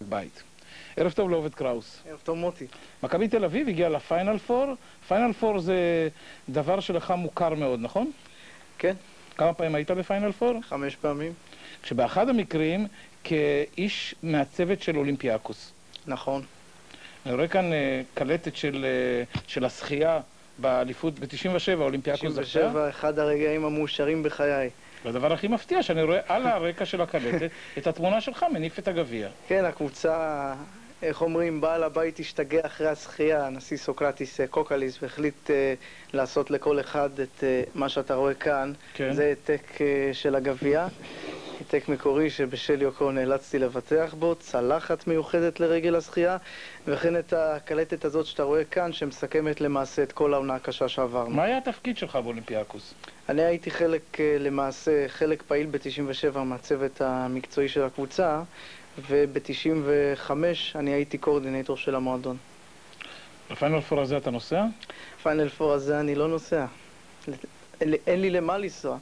בית. ערב טוב לעובד קראוס. ערב טוב מוטי. מכבי תל אביב הגיע לפיינל פור. פיינל פור זה דבר שלך מוכר מאוד, נכון? כן. כמה פעמים היית בפיינל פור? 5 פעמים. כשבאחד המקרים כאיש מהצוות של אולימפיאקוס. נכון. אני רואה כאן קלטת של השחייה באליפות ב-97, אולימפיאקוס זכתה. 97, אחד הרגעים המאושרים בחיי. והדבר הכי מפתיע, שאני רואה על הרקע של הקלטת את התמונה שלך מניף את הגביע. כן, הקבוצה, איך אומרים, בעל הבית השתגע אחרי השחייה, הנשיא סוקרטיס קוקליס, והחליט לעשות לכל אחד את מה שאתה רואה כאן. כן. זה העתק של הגביע, העתק מקורי שבשל יוקו נאלצתי לבטח בו, צלחת מיוחדת לרגל השחייה, וכן את הקלטת הזאת שאתה רואה כאן, שמסכמת למעשה את כל העונה הקשה שעברנו. מה היה התפקיד שלך באולימפיאקוס? אני הייתי למעשה חלק פעיל ב-97 מהצוות המקצועי של הקבוצה, וב-95 אני הייתי קורדינטור של המועדון. לפיינל פור הזה אתה נוסע? פיינל פור הזה אני לא נוסע. אין לי למה לנסוע.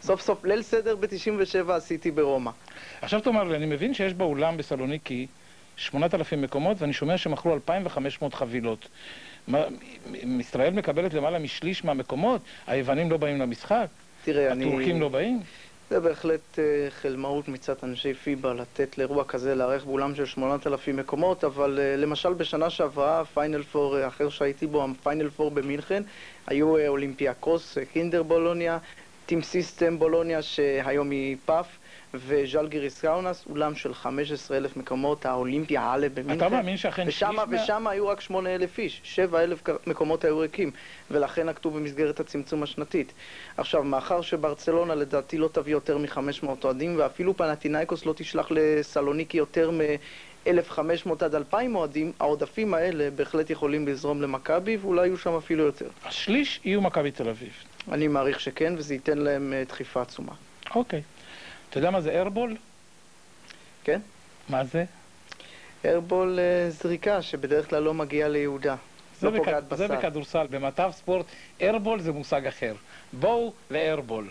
סוף סוף ליל סדר ב-97 עשיתי ברומא. עכשיו תאמר לי, אני מבין שיש באולם בסלוניקי 8,000 מקומות, ואני שומע שמכרו 2,500 חבילות. ישראל מקבלת למעלה משליש מהמקומות? היוונים לא באים למשחק? תראה, הטורקים לא באים? זה בהחלט חלמאות מצד אנשי פיבה לתת לאירוע כזה לערך באולם של 8,000 מקומות, אבל למשל בשנה שעברה, פיינל פור אחר שהייתי בו, הפיינל פור במינכן, היו אולימפיאקוס, קינדר בולוניה, טים סיסטם בולוניה שהיום היא פאף, וז'לגיריס קאונס, אולם של 15,000 מקומות, האולימפיה עלה במינכן. אתה מאמין שאכן ושם היו רק 8,000 איש, 7,000 מקומות היו ריקים, ולכן נקטו במסגרת הצמצום השנתית. עכשיו, מאחר שברצלונה לדעתי לא תביא יותר מ-500 אוהדים, ואפילו פנתינייקוס לא תשלח לסלוניקי יותר מ-1,500 עד 2,000 אוהדים, העודפים האלה בהחלט יכולים לזרום למכבי, ואולי יהיו שם אפילו יותר. השליש יהיו מכבי תל אביב. אני מעריך שכן, וזה ייתן להם דחיפה עצומה. אוקיי. אתה יודע מה זה איירבול? כן. מה זה? איירבול זריקה שבדרך כלל לא מגיעה ליהודה. לא פוגעת בסל. זה בכדורסל. במטף ספורט, איירבול זה מושג אחר. בואו לאיירבול.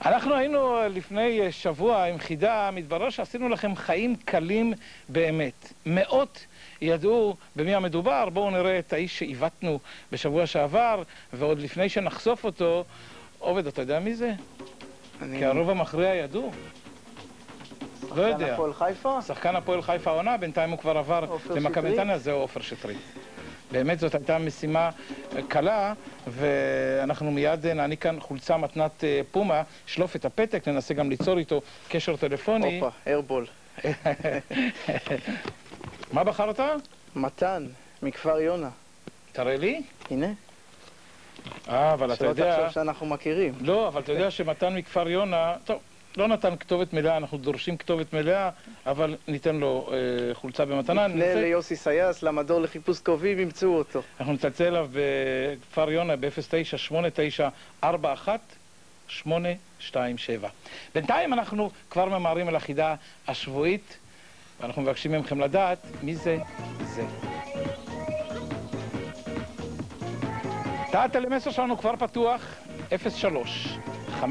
אנחנו היינו לפני שבוע עם חידה, מתברר שעשינו לכם חיים קלים באמת. מאות ידעו במי המדובר. בואו נראה את האיש שעיוותנו בשבוע שעבר, ועוד לפני שנחשוף אותו, עובד, אתה יודע מי זה? כי הרוב המכריע ידעו. לא יודע. שחקן הפועל חיפה? שחקן הפועל חיפה העונה, בינתיים הוא כבר עבר למכבי נתניה, זהו עופר שטרית. באמת זאת הייתה משימה קלה, ואנחנו מיד נעניק כאן חולצה מתנת פומה, שלוף את הפתק, ננסה גם ליצור איתו קשר טלפוני. הופה, איירבול. מה בחרת? מתן, מכפר יונה. תראה לי. הנה. אבל אתה יודע... שלא תחשוב שאנחנו מכירים. לא, אבל אתה יודע שמתן מכפר יונה... טוב, לא נתן כתובת מלאה, אנחנו דורשים כתובת מלאה, אבל ניתן לו חולצה במתנה. נפנה ליוסי סייס, למדור לחיפוש קרובים, ימצאו אותו. אנחנו נצלצל אליו בכפר יונה ב-098941 827. בינתיים אנחנו כבר ממהרים על החידה השבועית, ואנחנו מבקשים מכם לדעת מי זה. תא הטלמסר שלנו כבר פתוח, 03-51-22